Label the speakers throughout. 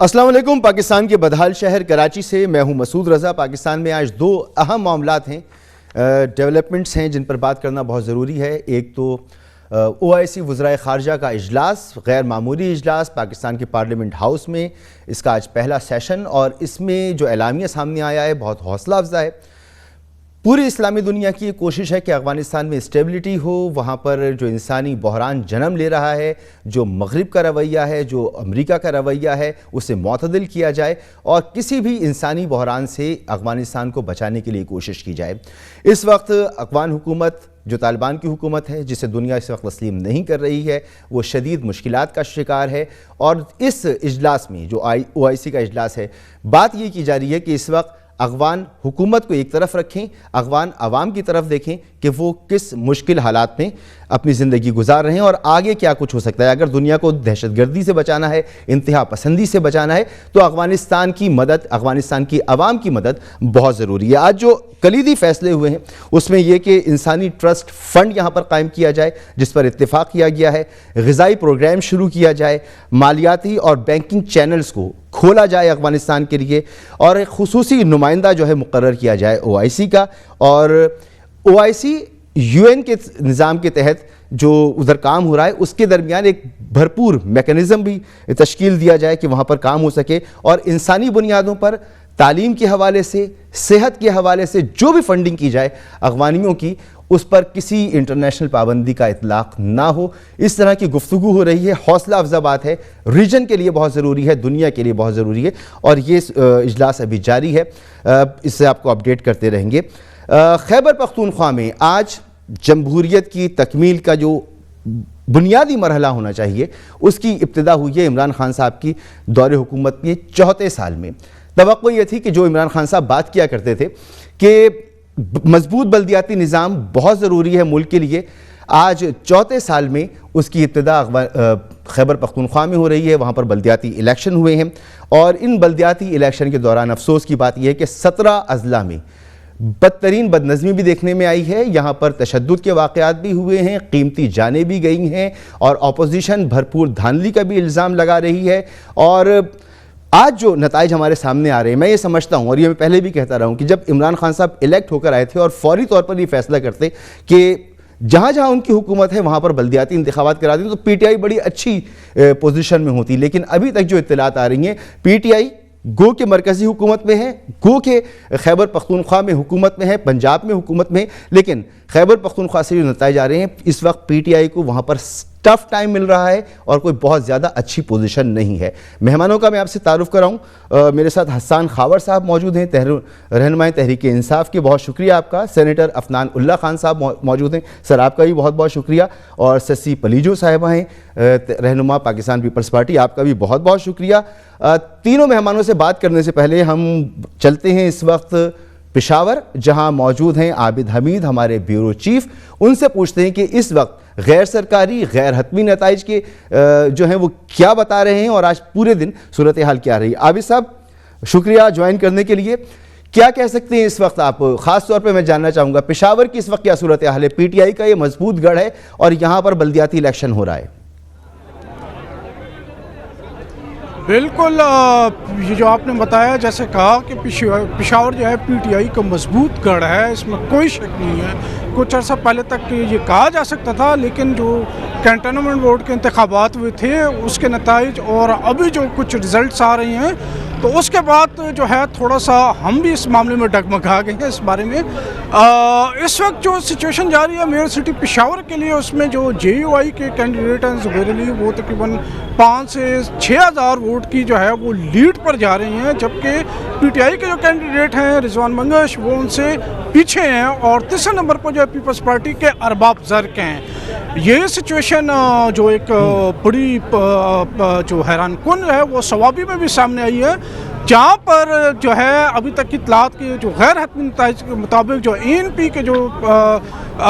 Speaker 1: السلام علیکم۔ پاکستان کے بدحال شہر کراچی سے میں ہوں مسعود رضا۔ پاکستان میں آج دو اہم معاملات ہیں، ڈیولپمنٹس ہیں جن پر بات کرنا بہت ضروری ہے۔ ایک تو OIC وزرائے خارجہ کا اجلاس، غیر معمولی اجلاس پاکستان کے پارلیمنٹ ہاؤس میں، اس کا آج پہلا سیشن، اور اس میں جو اعلامیہ سامنے آیا ہے بہت حوصلہ افزا ہے۔ پوری اسلامی دنیا کی یہ کوشش ہے کہ افغانستان میں اسٹیبلٹی ہو، وہاں پر جو انسانی بحران جنم لے رہا ہے، جو مغرب کا رویہ ہے، جو امریکہ کا رویہ ہے، اسے معتدل کیا جائے اور کسی بھی انسانی بحران سے افغانستان کو بچانے کے لیے کوشش کی جائے۔ اس وقت افغان حکومت جو طالبان کی حکومت ہے، جسے دنیا اس وقت تسلیم نہیں کر رہی ہے، وہ شدید مشکلات کا شکار ہے، اور اس اجلاس میں جو OIC کا اجلاس ہے، بات یہ کی جا رہی ہے کہ اس وقت افغان حکومت کو ایک طرف رکھیں، افغان عوام کی طرف دیکھیں کہ وہ کس مشکل حالات میں اپنی زندگی گزار رہے ہیں اور آگے کیا کچھ ہو سکتا ہے۔ اگر دنیا کو دہشت گردی سے بچانا ہے، انتہا پسندی سے بچانا ہے، تو افغانستان کی مدد، افغانستان کی عوام کی مدد بہت ضروری ہے۔ آج جو کلیدی فیصلے ہوئے ہیں اس میں یہ کہ انسانی ٹرسٹ فنڈ یہاں پر قائم کیا جائے، جس پر اتفاق کیا گیا ہے، غذائی پروگرام شروع کیا جائے، مالیاتی اور بینکنگ چینلز کو کھولا جائے افغانستان کے لیے، اور ایک خصوصی نمائندہ جو ہے مقرر کیا جائے OIC کا، اور OIC UN کے نظام کے تحت جو ادھر کام ہو رہا ہے اس کے درمیان ایک بھرپور میکنزم بھی تشکیل دیا جائے کہ وہاں پر کام ہو سکے، اور انسانی بنیادوں پر تعلیم کے حوالے سے، صحت کے حوالے سے جو بھی فنڈنگ کی جائے افغانیوں کی، اس پر کسی انٹرنیشنل پابندی کا اطلاق نہ ہو۔ اس طرح کی گفتگو ہو رہی ہے، حوصلہ افزا بات ہے، ریجن کے لیے بہت ضروری ہے، دنیا کے لیے بہت ضروری ہے، اور یہ اجلاس ابھی جاری ہے، اس سے آپ کو اپڈیٹ کرتے رہیں گے۔ خیبر پختونخوا میں آج جمہوریت کی تکمیل کا جو بنیادی مرحلہ ہونا چاہیے اس کی ابتدا ہوئی ہے عمران خان صاحب کی دور حکومت کے 34 سال میں۔ توقع یہ تھی کہ جو عمران خان صاحب بات کیا کرتے تھے کہ مضبوط بلدیاتی نظام بہت ضروری ہے ملک کے لیے، آج 34 سال میں اس کی ابتدا خیبر پختونخوا میں ہو رہی ہے۔ وہاں پر بلدیاتی الیکشن ہوئے ہیں، اور ان بلدیاتی الیکشن کے دوران افسوس کی بات یہ ہے کہ 17 اضلاع میں بدترین بدنظمی بھی دیکھنے میں آئی ہے۔ یہاں پر تشدد کے واقعات بھی ہوئے ہیں، قیمتی جانیں بھی گئی ہیں، اور اپوزیشن بھرپور دھاندلی کا بھی الزام لگا رہی ہے۔ اور آج جو نتائج ہمارے سامنے آ رہے ہیں، میں یہ سمجھتا ہوں، اور یہ میں پہلے بھی کہتا رہا ہوں، کہ جب عمران خان صاحب الیکٹ ہو کر آئے تھے اور فوری طور پر یہ فیصلہ کرتے کہ جہاں جہاں ان کی حکومت ہے وہاں پر بلدیاتی انتخابات کرا دیں، تو PTI بڑی اچھی پوزیشن میں ہوتی۔ لیکن ابھی تک جو اطلاعات آ رہی ہیں، PTI گو کے مرکزی حکومت میں ہے، گو کے خیبر پختونخوا میں حکومت میں ہے، پنجاب میں حکومت میں، لیکن خیبر پختونخوا سے جو نتائج آ رہے ہیں، اس وقت PTI کو وہاں پر ٹف ٹائم مل رہا ہے اور کوئی بہت زیادہ اچھی پوزیشن نہیں ہے۔ مہمانوں کا میں آپ سے تعارف کراؤں، میرے ساتھ حسان خاور صاحب موجود ہیں، رہنمائے تحریک انصاف کے، بہت شکریہ آپ کا۔ سینیٹر عفنان اللہ خان صاحب موجود ہیں، سر آپ کا بھی بہت بہت شکریہ۔ اور سسی پلیجو صاحبہ ہیں، رہنما پاکستان پیپلز پارٹی، آپ کا بھی بہت بہت شکریہ۔ تینوں مہمانوں سے بات کرنے سے پہلے ہم چلتے ہیں اس وقت پشاور، جہاں موجود ہیں عابد حمید، ہمارے بیورو چیف۔ ان سے پوچھتے ہیں کہ اس وقت غیر سرکاری، غیر حتمی نتائج کے جو ہیں وہ کیا بتا رہے ہیں، اور آج پورے دن صورتحال کیا رہی ہے۔ عابد صاحب شکریہ جوائن کرنے کے لیے۔ کیا کہہ سکتے ہیں اس وقت آپ؟ خاص طور پہ میں جاننا چاہوں گا پشاور کی اس وقت کیا صورتحال ہے؟ PTI کا یہ مضبوط گڑھ ہے اور یہاں پر بلدیاتی الیکشن ہو رہا ہے۔
Speaker 2: بالکل، یہ جو آپ نے بتایا، جیسے کہا کہ پشاور جو ہے PTI کا مضبوط گڑھ ہے، اس میں کوئی شک نہیں ہے۔ کچھ عرصہ پہلے تک یہ کہا جا سکتا تھا، لیکن جو کینٹونمنٹ بورڈ کے انتخابات ہوئے تھے اس کے نتائج اور ابھی جو کچھ رزلٹس آ رہے ہیں، تو اس کے بعد جو ہے تھوڑا سا ہم بھی اس معاملے میں ڈگمگا گئے ہیں اس بارے میں۔ اس وقت جو سچویشن جاری ہے میئر سٹی پشاور کے لیے، اس میں جو JUI کے کینڈیڈیٹ ہیں زبیر علی، وہ تقریباً 5 سے 6 ہزار ووٹ کی جو ہے وہ لیڈ پر جا رہے ہیں، جبکہ PTI کے جو کینڈیڈیٹ ہیں رضوان منگش، وہ ان سے پیچھے ہیں، اور تیسرے نمبر پر جو ہے پیپلز پارٹی کے ارباب زرق ہیں۔ یہ سچویشن جو ایک بڑی جو حیران کن ہے وہ صوابی میں بھی سامنے آئی ہے، جہاں پر جو ہے ابھی تک کی اطلاعات کے جو غیر حتمی نتائج کے مطابق جو ANP کے جو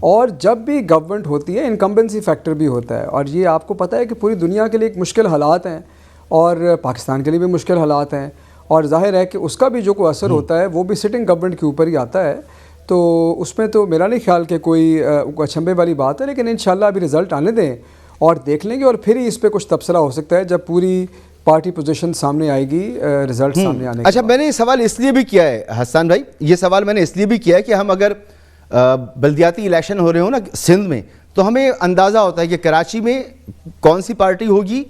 Speaker 3: اور جب بھی گورنمنٹ ہوتی ہے انکمبنسی فیکٹر بھی ہوتا ہے, اور یہ آپ کو پتہ ہے کہ پوری دنیا کے لیے ایک مشکل حالات ہیں اور پاکستان کے لیے بھی مشکل حالات ہیں, اور ظاہر ہے کہ اس کا بھی جو کوئی اثر ہوتا ہے وہ بھی سٹنگ گورنمنٹ کے اوپر ہی آتا ہے. تو اس میں تو میرا نہیں خیال کہ کوئی اچنبے والی بات ہے, لیکن انشاءاللہ ابھی رزلٹ آنے دیں اور دیکھ لیں گے, اور پھر ہی اس پہ کچھ تبصرہ ہو سکتا ہے جب پوری پارٹی پوزیشن سامنے آئے گی, رزلٹ سامنے آنے.
Speaker 1: اچھا, میں نے یہ سوال اس لیے بھی کیا ہے حسان بھائی, یہ سوال میں نے اس لیے بھی کیا ہے کہ ہم اگر بلدیاتی الیکشن ہو رہے ہوں نا سندھ میں, تو ہمیں اندازہ ہوتا ہے کہ کراچی میں کون سی پارٹی ہوگی,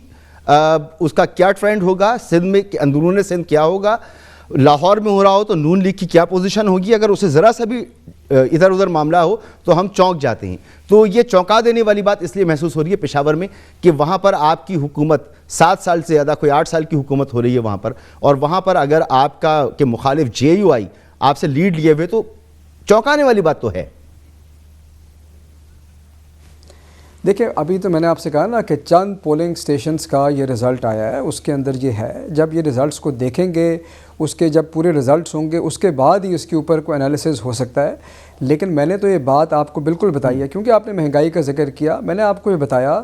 Speaker 1: اس کا کیا ٹرینڈ ہوگا, سندھ میں اندرون سندھ کیا ہوگا, لاہور میں ہو رہا ہو تو نون لیگ کی کیا پوزیشن ہوگی. اگر اسے ذرا سا بھی ادھر ادھر معاملہ ہو تو ہم چونک جاتے ہیں. تو یہ چونکا دینے والی بات اس لیے محسوس ہو رہی ہے پشاور میں کہ وہاں پر آپ کی حکومت 7 سال سے زیادہ, کوئی 8 سال کی حکومت ہو رہی ہے وہاں پر, اور وہاں پر اگر آپ کا کہ مخالف جے یو آئی آپ سے لیڈ لیے ہوئے, تو چونکانے والی بات تو ہے.
Speaker 3: دیکھیں ابھی تو میں نے آپ سے کہا نا کہ چند پولنگ سٹیشنز کا یہ رزلٹ آیا ہے, اس کے اندر یہ ہے. جب یہ رزلٹس کو دیکھیں گے, اس کے جب پورے رزلٹس ہوں گے, اس کے بعد ہی اس کے اوپر کوئی انالیسز ہو سکتا ہے. لیکن میں نے تو یہ بات آپ کو بالکل بتائی ہے, کیونکہ آپ نے مہنگائی کا ذکر کیا. میں نے آپ کو یہ بتایا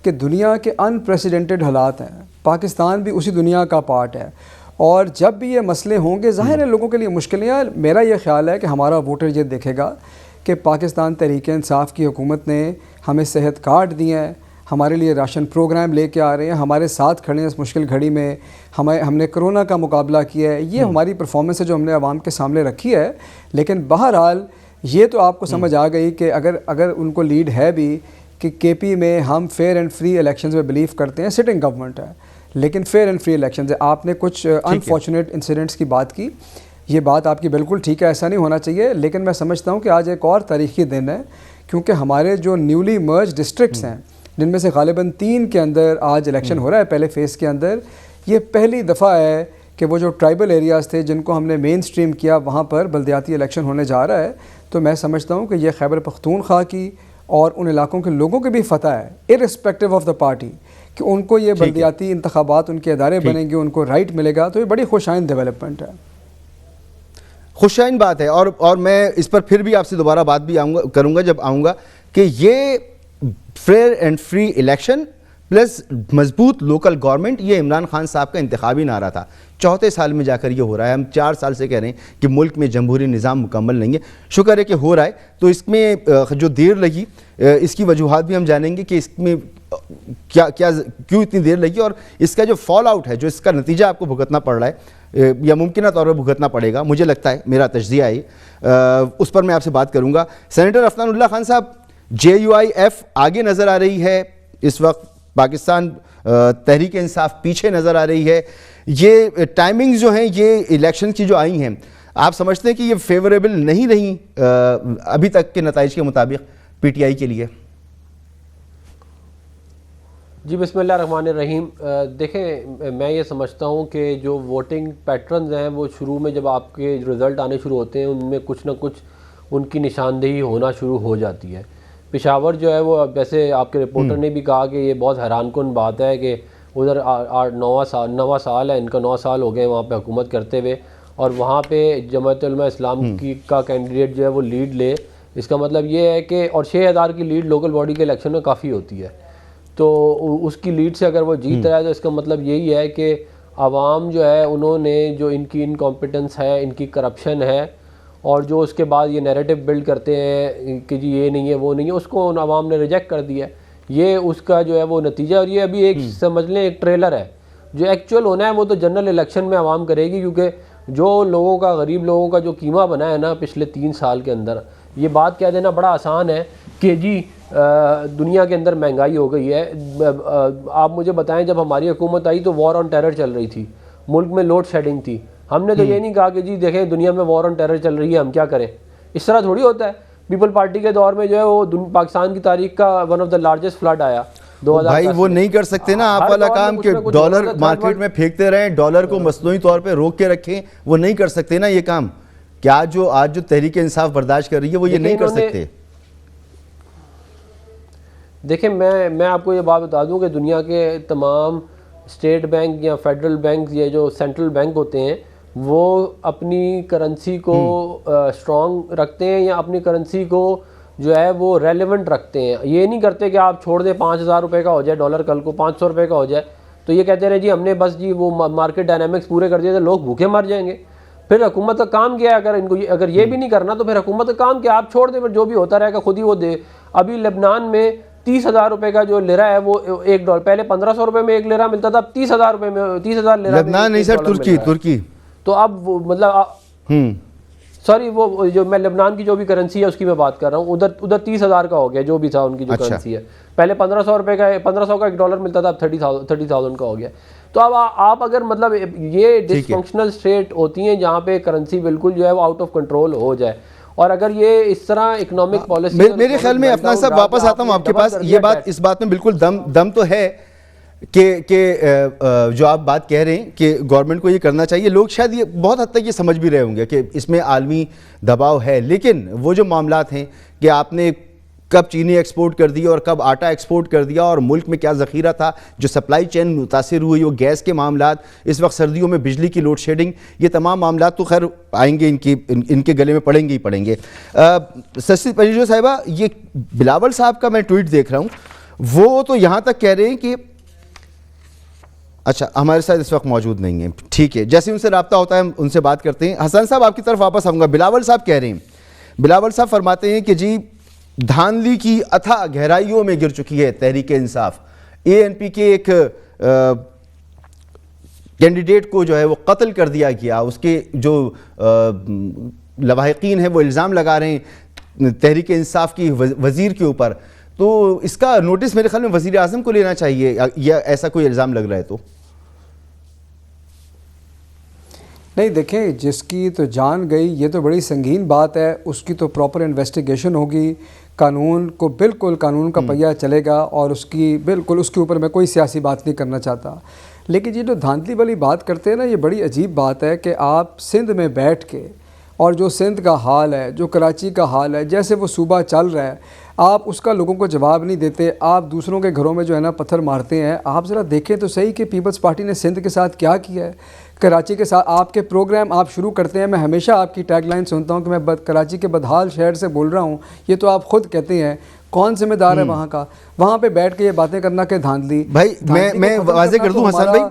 Speaker 3: کہ دنیا کے انپریسیڈنٹڈ حالات ہیں, پاکستان بھی اسی دنیا کا پارٹ ہے, اور جب بھی یہ مسئلے ہوں گے ظاہر ہے لوگوں کے لیے مشکلیں ہیں. میرا یہ خیال ہے کہ ہمارا ووٹر یہ دیکھے گا کہ پاکستان تحریک انصاف کی حکومت نے ہمیں صحت کارڈ دیے ہیں, ہمارے لیے راشن پروگرام لے کے آ رہے ہیں, ہمارے ساتھ کھڑے ہیں اس مشکل گھڑی میں, ہم نے کرونا کا مقابلہ کیا ہے. یہ ہماری پرفارمنس ہے جو ہم نے عوام کے سامنے رکھی ہے. لیکن بہرحال یہ تو آپ کو سمجھ آ گئی کہ اگر ان کو لیڈ ہے بھی کہ کے پی میں ہم فیئر اینڈ فری الیکشنز میں بلیو کرتے ہیں, سٹنگ گورنمنٹ ہے لیکن فیئر اینڈ فری الیکشنز ہے. آپ نے کچھ انفارچونیٹ انسیڈنٹس کی بات کی, یہ بات آپ کی بالکل ٹھیک ہے, ایسا نہیں ہونا چاہیے. لیکن میں سمجھتا ہوں کہ آج ایک اور تاریخی دن ہے, کیونکہ ہمارے جو نیولی مرج ڈسٹرکٹس ہیں جن میں سے غالباً 3 کے اندر آج الیکشن ہو رہا ہے پہلے فیز کے اندر, یہ پہلی دفعہ ہے کہ وہ جو ٹرائبل ایریاز تھے جن کو ہم نے مین سٹریم کیا وہاں پر بلدیاتی الیکشن ہونے جا رہا ہے. تو میں سمجھتا ہوں کہ یہ خیبر پختونخوا کی اور ان علاقوں کے لوگوں کی بھی فتح ہے, ارسپیکٹو آف دا پارٹی, کہ ان کو یہ بلدیاتی انتخابات ان کے ادارے بنیں گے, ان کو رائٹ ملے گا. تو یہ بڑی خوشائند ڈیولپمنٹ ہے,
Speaker 1: خوشائند بات ہے. اور میں اس پر پھر بھی آپ سے دوبارہ بات بھی کروں گا جب آؤں گا کہ یہ fair and free election plus مضبوط لوکل گورنمنٹ, یہ عمران خان صاحب کا انتخابی نعرہ تھا. 4تھے سال میں جا کر یہ ہو رہا ہے. ہم 4 سال سے کہہ رہے ہیں کہ ملک میں جمہوری نظام مکمل نہیں ہے, شکر ہے کہ ہو رہا ہے. تو اس میں جو دیر لگی اس کی وجوہات بھی ہم جانیں گے کہ اس میں کیوں اتنی دیر لگی, اور اس کا جو فال آؤٹ ہے, جو اس کا نتیجہ آپ کو بھگتنا پڑ رہا ہے یا ممکنہ طور پر بھگتنا پڑے گا, مجھے لگتا ہے, میرا تجزیہ ہے, اس پر میں آپ سے بات کروں گا. سینیٹر عفنان اللہ خان صاحب, جے یو آئی ایف آگے نظر آ رہی ہے اس وقت, پاکستان تحریک انصاف پیچھے نظر آ رہی ہے. یہ ٹائمنگز جو ہیں یہ الیکشن کی جو آئی ہیں, آپ سمجھتے ہیں کہ یہ فیوریبل نہیں رہیں ابھی تک کے نتائج کے مطابق پی ٹی آئی کے لیے؟
Speaker 4: جی بسم اللہ الرحمن الرحیم. دیکھیں میں یہ سمجھتا ہوں کہ جو ووٹنگ پیٹرنز ہیں وہ شروع میں جب آپ کے رزلٹ آنے شروع ہوتے ہیں ان میں کچھ نہ کچھ ان کی نشاندہی ہونا شروع ہو جاتی ہے. پشاور جو ہے وہ ویسے آپ کے رپورٹر نے بھی کہا کہ یہ بہت حیران کن بات ہے کہ ادھر 9واں سال ہے ان کا, 9 سال ہو گئے وہاں پہ حکومت کرتے ہوئے, اور وہاں پہ جماعت علماء اسلام کا کینڈیڈیٹ جو ہے وہ لیڈ لے. اس کا مطلب یہ ہے کہ, اور 6000 کی لیڈ لوکل باڈی کے الیکشن میں کافی ہوتی ہے, تو اس کی لیڈ سے اگر وہ جیت رہا ہے تو اس کا مطلب یہی ہے کہ عوام جو ہے انہوں نے جو ان کی انکمپیٹنس ہے, ان کی کرپشن ہے, اور جو اس کے بعد یہ نیریٹو بلڈ کرتے ہیں کہ جی یہ نہیں ہے وہ نہیں ہے, اس کو عوام نے ریجیکٹ کر دیا. یہ اس کا جو ہے وہ نتیجہ, اور یہ ابھی ایک سمجھ لیں ایک ٹریلر ہے. جو ایکچوئل ہونا ہے وہ تو جنرل الیکشن میں عوام کرے گی, کیونکہ جو لوگوں کا, غریب لوگوں کا جو قیمہ بنا ہے نا پچھلے 3 سال کے اندر, یہ بات کہہ دینا بڑا آسان ہے کہ جی دنیا کے اندر مہنگائی ہو گئی ہے. آپ مجھے بتائیں جب ہماری حکومت آئی تو وار آن ٹیرر چل رہی تھی, ملک میں لوڈ شیڈنگ تھی. ہم نے تو یہ نہیں کہا کہ جی دیکھیں دنیا میں وار آن ٹیرر چل رہی ہے ہم کیا کریں. اس طرح تھوڑی ہوتا ہے. پیپل پارٹی کے دور میں جو ہے وہ پاکستان کی تاریخ کا one of the largest flood آیا 2010.
Speaker 1: بھائی وہ نہیں کر سکتے نا آپ والا کام کہ ڈالر مارکیٹ میں پھینکتے رہیں, ڈالر کو مصنوعی طور پہ روک کے رکھیں, وہ نہیں کر سکتے نا یہ کام. کیا آج جو تحریک انصاف برداشت کر رہی ہے وہ یہ نہیں کر سکتے.
Speaker 4: دیکھیں میں آپ کو یہ بات بتا دوں کہ دنیا کے تمام اسٹیٹ بینک یا فیڈرل بینک یا جو سینٹرل بینک ہوتے ہیں وہ اپنی کرنسی کو اسٹرانگ رکھتے ہیں یا اپنی کرنسی کو جو ہے وہ ریلیونٹ رکھتے ہیں. یہ نہیں کرتے کہ آپ چھوڑ دیں 5,000 روپے کا ہو جائے ڈالر, کل کو 500 روپے کا ہو جائے تو یہ کہتے رہے جی ہم نے بس جی وہ مارکیٹ ڈائنامکس پورے کر دیے تو لوگ بھوکے مر جائیں گے. پھر حکومت کا کام کیا ہے؟ اگر ان کو اگر یہ بھی نہیں کرنا تو پھر حکومت کا کام کیا؟ آپ چھوڑ دیں, پھر جو بھی ہوتا رہے گا خود ہی وہ دے. ابھی لبنان میں 30,000 روپے کا جو لیرا ہے وہ $1, پہلے 1,500 روپے میں 1 لیرا ملتا تھا, اب 30,000 روپے میں 30,000 لیرا.
Speaker 1: لبنان نہیں سر, ترکی.
Speaker 4: تو اب وہ مطلب سوری وہ جو میں لبنان کی جو بھی کرنسی ہے اس کی میں بات کر رہا ہوں, ادھر 30,000 کا ہو گیا جو بھی تھا ان کی جو کرنسی ہے. پہلے 1,500 روپے کا 1,500 کا $1 ملتا تھا, اب 30,000 کا ہو گیا. تو اب آپ اگر مطلب یہ ڈس فنکشنل اسٹیٹ ہوتی ہیں جہاں پہ کرنسی بالکل جو ہے وہ آؤٹ آف کنٹرول ہو جائے, اور اگر یہ اس طرح اکنامک پالیسی,
Speaker 1: میرے خیال میں افنان صاحب واپس آتا ہوں آپ کے پاس. یہ بات اس بات میں بالکل دم تو ہے کہ جو آپ بات کہہ رہے ہیں کہ گورنمنٹ کو یہ کرنا چاہیے. لوگ شاید یہ بہت حد تک یہ سمجھ بھی رہے ہوں گے کہ اس میں عالمی دباؤ ہے, لیکن وہ جو معاملات ہیں کہ آپ نے کب چینی ایکسپورٹ کر دیا اور کب آٹا ایکسپورٹ کر دیا, اور ملک میں کیا ذخیرہ تھا, جو سپلائی چین متاثر ہوئی, وہ گیس کے معاملات, اس وقت سردیوں میں بجلی کی لوڈ شیڈنگ, یہ تمام معاملات تو خیر آئیں گے, ان کے گلے میں پڑیں گے ہی پڑیں گے. سسی پریجو صاحبہ, یہ بلاول صاحب کا میں ٹویٹ دیکھ رہا ہوں, وہ تو یہاں تک کہہ رہے ہیں کہ اچھا ہمارے ساتھ اس وقت موجود نہیں ہیں, ٹھیک ہے, جیسے ان سے رابطہ ہوتا ہے ہم ان سے بات کرتے ہیں. حسن صاحب آپ کی طرف واپس آؤں گا. بلاول صاحب کہہ رہے ہیں, بلاول صاحب فرماتے ہیں کہ جی دھاندلی کی اتھا گہرائیوں میں گر چکی ہے تحریک انصاف. ANP کے ایک کینڈیڈیٹ کو جو ہے وہ قتل کر دیا گیا, اس کے جو لواحقین ہیں وہ الزام لگا رہے ہیں تحریک انصاف کی وزیر کے اوپر, تو اس کا نوٹس میرے خیال میں وزیر اعظم کو لینا چاہیے, یا ایسا کوئی الزام لگ رہا ہے تو.
Speaker 3: نہیں دیکھیں, جس کی تو جان گئی یہ تو بڑی سنگین بات ہے, اس کی تو پراپر انویسٹیگیشن ہوگی, قانون کو بالکل قانون کا پہیہ چلے گا, اور اس کی بالکل اس کے اوپر میں کوئی سیاسی بات نہیں کرنا چاہتا. لیکن یہ جو دھاندلی والی بات کرتے ہیں نا, یہ بڑی عجیب بات ہے کہ آپ سندھ میں بیٹھ کے, اور جو سندھ کا حال ہے, جو کراچی کا حال ہے, جیسے وہ صوبہ چل رہا ہے, آپ اس کا لوگوں کو جواب نہیں دیتے, آپ دوسروں کے گھروں میں جو ہے نا پتھر مارتے ہیں. آپ ذرا دیکھیں تو صحیح کہ پیپلز پارٹی نے سندھ کے ساتھ کیا کیا ہے, کراچی کے ساتھ. آپ کے پروگرام آپ شروع کرتے ہیں, میں ہمیشہ آپ کی ٹیگ لائن سنتا ہوں کہ میں کراچی کے بدحال شہر سے بول رہا ہوں, یہ تو آپ خود کہتے ہیں. کون ذمہ دار ہے وہاں کا, وہاں پہ بیٹھ کے یہ باتیں کرنا کہ دھاندلی.
Speaker 1: بھائی میں واضح کر دوں حسن بھائی,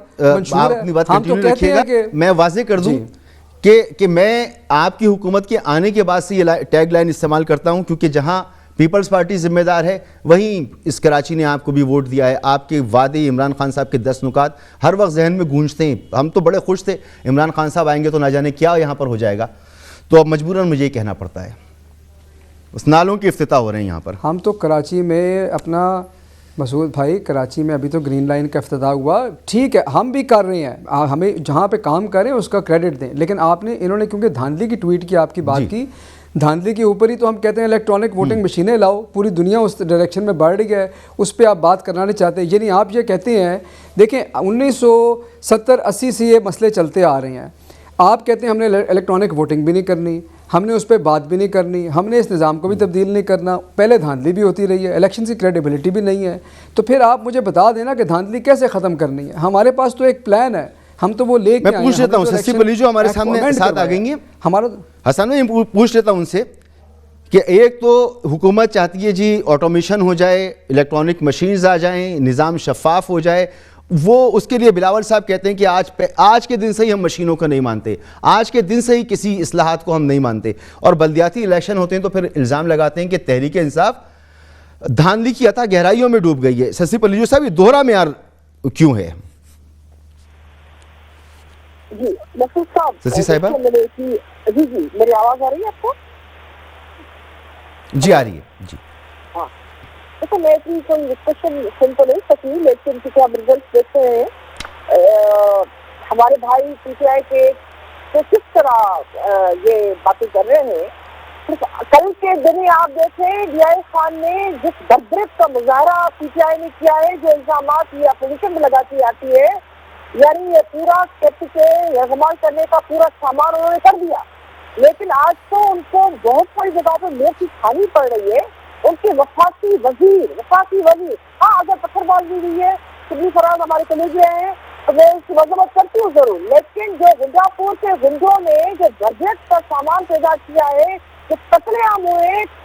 Speaker 1: آپ اپنی بات کنٹینیو رکھیے گا, میں واضح کر دوں کہ میں آپ کی حکومت کے آنے کے بعد سے یہ ٹیگ لائن استعمال کرتا ہوں, کیونکہ جہاں پیپلز پارٹی ذمہ دار ہے وہیں اس کراچی نے آپ کو بھی ووٹ دیا ہے. آپ کے وعدے, عمران خان صاحب کے 10 نکات ہر وقت ذہن میں گونجتے ہیں. ہم تو بڑے خوش تھے عمران خان صاحب آئیں گے تو نہ جانے کیا یہاں پر ہو جائے گا, تو اب مجبوراً مجھے یہ کہنا پڑتا ہے. اس نالوں کے افتتاح ہو رہے ہیں یہاں پر.
Speaker 3: ہم تو کراچی میں اپنا مسعود بھائی, کراچی میں ابھی تو گرین لائن کا افتتاح ہوا, ٹھیک ہے ہم بھی کر رہے ہیں, ہمیں جہاں پہ کام کریں اس کا کریڈٹ دیں. لیکن آپ نے, انہوں نے کیونکہ دھاندلی کی ٹویٹ کی, آپ کی بات کی, دھاندلی کے اوپر ہی تو ہم کہتے ہیں الیکٹرانک ووٹنگ مشینیں لاؤ, پوری دنیا اس ڈائریکشن میں بڑھ رہی ہے, اس پہ آپ بات کرنا نہیں چاہتے. یعنی آپ یہ کہتے ہیں, دیکھیں 1970-80 سے یہ مسئلے چلتے آ رہے ہیں, آپ کہتے ہیں ہم نے الیکٹرانک ووٹنگ بھی نہیں کرنی, ہم نے اس پہ بات بھی نہیں کرنی, ہم نے اس نظام کو بھی تبدیل نہیں کرنا. پہلے دھاندلی بھی ہوتی رہی ہے, الیکشن کی کریڈیبلٹی بھی نہیں ہے, تو پھر آپ مجھے بتا دینا کہ دھاندلی کیسے ختم کرنی ہے. ہمارے پاس تو ایک پلان ہے, ہم تو وہ لے کے
Speaker 1: میں پوچھ لیتا ہوں سسی پلیجو ہمارے سامنے ساتھ آ گئی ہیں,
Speaker 3: ہمارا
Speaker 1: حسن میں پوچھ لیتا ہوں ان سے کہ ایک تو حکومت چاہتی ہے جی آٹومیشن ہو جائے, الیکٹرانک مشینز آ جائیں, نظام شفاف ہو جائے, وہ اس کے لیے بلاول صاحب کہتے ہیں کہ آج کے دن سے ہی ہم مشینوں کو نہیں مانتے, آج کے دن سے ہی کسی اصلاحات کو ہم نہیں مانتے. اور بلدیاتی الیکشن ہوتے ہیں تو پھر الزام لگاتے ہیں کہ تحریک انصاف دھاندلی کی عطا گہرائیوں میں ڈوب گئی ہے. سسی پلیجو صاحب, یہ دوہرا معیار کیوں ہے؟
Speaker 5: جی مسعود صاحب,
Speaker 1: سسی صاحبہ,
Speaker 5: جی میری آواز آ رہی ہے آپ کو؟
Speaker 1: جی آ رہی ہے جی.
Speaker 5: ہاں دیکھو, میں اتنی کوئی ڈسکشن سن تو نہیں سکی, لیکن کیونکہ آپ ریزلٹ دیکھتے ہیں ہمارے بھائی PTI کے تو کس طرح یہ باتیں کر رہے ہیں. کل کے دن آپ دیکھیں DI خان نے جس بدرت کا مظاہرہ PTI نے کیا ہے, جو الزامات یہ اپوزیشن میں لگاتی آتی ہے, یعنی یہ پورا کیپٹن سے رہنمائی کرنے کا پورا سامان انہوں نے کر دیا. لیکن آج تو ان کو بہت ساری جگہ پہ منہ کی کھانی پڑ رہی ہے. ان کے وفاقی وزیر ہاں اگر پتھر بازی ہوئی ہے, سبھی فراز ہمارے کلیگ رہے ہیں تو میں اس کی مذمت کرتی ہوں ضرور, لیکن جو گنجا پور کے گنجوں نے جو بجٹ کا سامان پیدا کیا ہے, جو قتل عام ہوئے,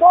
Speaker 5: 2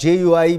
Speaker 1: JUI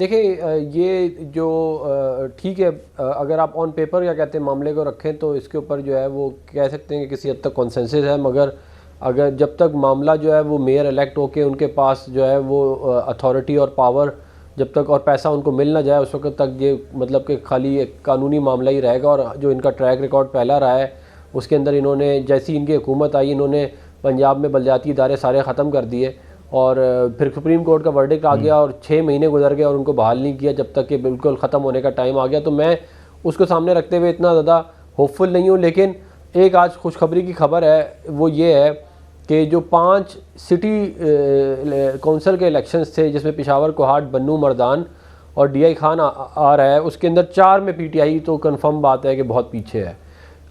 Speaker 4: دیکھیں یہ جو ٹھیک ہے اگر آپ آن پیپر کیا کہتے ہیں معاملے کو رکھیں تو اس کے اوپر جو ہے وہ کہہ سکتے ہیں کہ کسی حد تک کنسنسس ہے، مگر اگر جب تک معاملہ جو ہے وہ میئر الیکٹ ہو کے ان کے پاس جو ہے وہ اتھارٹی اور پاور جب تک اور پیسہ ان کو مل نہ جائے اس وقت تک یہ مطلب کہ خالی ایک قانونی معاملہ ہی رہے گا. اور جو ان کا ٹریک ریکارڈ پہلا رہا ہے اس کے اندر انہوں نے جیسی ان کی حکومت آئی انہوں نے پنجاب میں بلدیاتی ادارے سارے ختم کر دیے اور پھر سپریم کورٹ کا ورڈکٹ آ گیا اور 6 مہینے گزر گئے اور ان کو بحال نہیں کیا جب تک کہ بالکل ختم ہونے کا ٹائم آ گیا. تو میں اس کو سامنے رکھتے ہوئے اتنا زیادہ ہوپ فل نہیں ہوں. لیکن ایک آج خوشخبری کی خبر ہے وہ یہ ہے کہ جو 5 سٹی کونسل کے الیکشنز تھے جس میں پشاور، کوہاٹ، بنوں، مردان اور ڈی آئی خان آ رہا ہے، اس کے اندر 4 میں پی ٹی آئی تو کنفرم بات ہے کہ بہت پیچھے ہے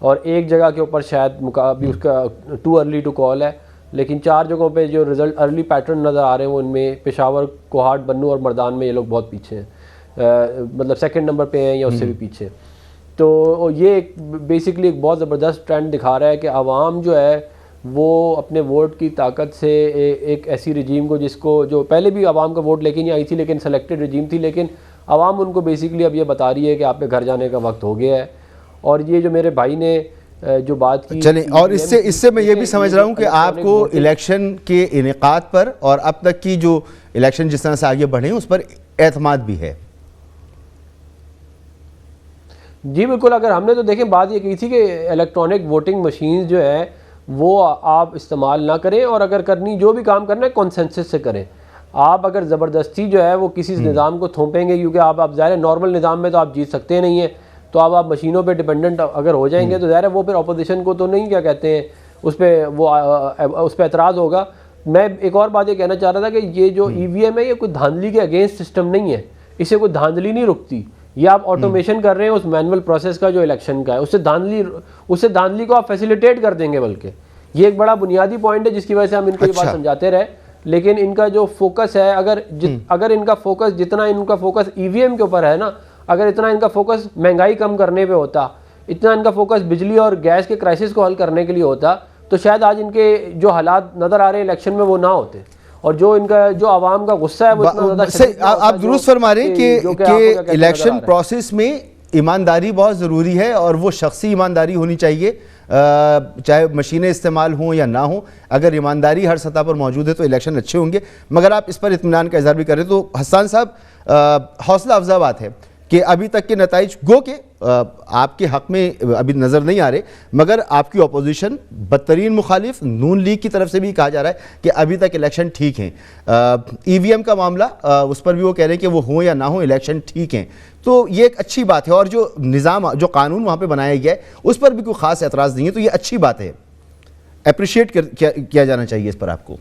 Speaker 4: اور ایک جگہ کے اوپر شاید ابھی اس کا ٹو ارلی ٹو کال ہے. لیکن 4 جگہوں پہ جو رزلٹ ارلی پیٹرن نظر آ رہے ہیں وہ ان میں پشاور، کوہاٹ، بنوں اور مردان میں یہ لوگ بہت پیچھے ہیں، مطلب سیکنڈ نمبر پہ ہیں یا اس سے بھی پیچھے. تو یہ بیسکلی ایک بہت زبردست ٹرینڈ دکھا رہا ہے کہ عوام جو ہے وہ اپنے ووٹ کی طاقت سے ایک ایسی رجیم کو جس کو جو پہلے بھی عوام کا ووٹ لے کے نہیں آئی تھی لیکن سلیکٹڈ رجیم تھی، لیکن عوام ان کو بیسکلی اب یہ بتا رہی ہے کہ آپ کے گھر جانے کا وقت ہو گیا ہے. اور یہ جو میرے بھائی نے جو بات کی
Speaker 1: چلیں، اور اس سے میں یہ بھی سمجھ رہا ہوں کہ آپ کو الیکشن کے انعقاد پر اور اب تک کی جو الیکشن جس طرح سے آگے بڑھے ہیں اس پر اعتماد بھی ہے.
Speaker 4: جی بالکل. اگر ہم نے تو دیکھیں بات یہ کی تھی کہ الیکٹرانک ووٹنگ مشینز جو ہے وہ آپ استعمال نہ کریں اور اگر کرنی جو بھی کام کرنا ہے کنسنسس سے کریں. آپ اگر زبردستی جو ہے وہ کسی نظام کو تھوپیں گے کیونکہ آپ ظاہر نارمل نظام میں تو آپ جیت سکتے نہیں ہیں، تو آپ مشینوں پہ ڈیپینڈنٹ اگر ہو جائیں گے تو ظاہر ہے وہ پھر اپوزیشن کو تو نہیں کیا کہتے ہیں اس پہ اعتراض ہوگا. میں ایک اور بات یہ کہنا چاہ رہا تھا کہ یہ جو ای وی ایم ہے یہ کوئی دھاندلی کے اگینسٹ سسٹم نہیں ہے، اس سے کوئی دھاندلی نہیں رکتی. یہ آپ آٹومیشن کر رہے ہیں اس مینول پروسیس کا جو الیکشن کا ہے، اس سے دھاندلی کو آپ فیسیلیٹیٹ کر دیں گے. بلکہ یہ ایک بڑا بنیادی پوائنٹ ہے جس کی وجہ سے ہم ان کو یہ بات سمجھاتے رہے. لیکن ان کا جو فوکس ہے اگر ان کا فوکس جتنا ان کا فوکس ای وی ایم کے اوپر ہے نا، اگر اتنا ان کا فوکس مہنگائی کم کرنے پہ ہوتا، اتنا ان کا فوکس بجلی اور گیس کے کرائسس کو حل کرنے کے لیے ہوتا تو شاید آج ان کے جو حالات نظر آ رہے ہیں الیکشن میں وہ نہ ہوتے. اور جو ان کا جو عوام کا غصہ ہے وہ اتنا زیادہ شدید ہوتا ہے.
Speaker 1: آپ درست فرما رہے ہیں کہ الیکشن پروسیس میں ایمانداری بہت ضروری ہے اور وہ شخصی ایمانداری ہونی چاہیے، چاہے مشینیں استعمال ہوں یا نہ ہوں. اگر ایمانداری ہر سطح پر موجود ہے تو الیکشن اچھے ہوں گے. مگر آپ اس پر اطمینان کا اظہار بھی کریں تو حسان صاحب حوصلہ افزا بات ہے کہ ابھی تک کے نتائج گو کہ آپ کے حق میں ابھی نظر نہیں آ رہے، مگر آپ کی اپوزیشن بدترین مخالف نون لیگ کی طرف سے بھی کہا جا رہا ہے کہ ابھی تک الیکشن ٹھیک ہیں. ای وی ایم کا معاملہ اس پر بھی وہ کہہ رہے ہیں کہ وہ ہوں یا نہ ہوں الیکشن ٹھیک ہیں. تو یہ ایک اچھی بات ہے اور جو نظام جو قانون وہاں پہ بنایا گیا ہے اس پر بھی کوئی خاص اعتراض نہیں ہے، تو یہ اچھی بات ہے، اپریشیٹ کیا جانا چاہیے اس پر آپ کو.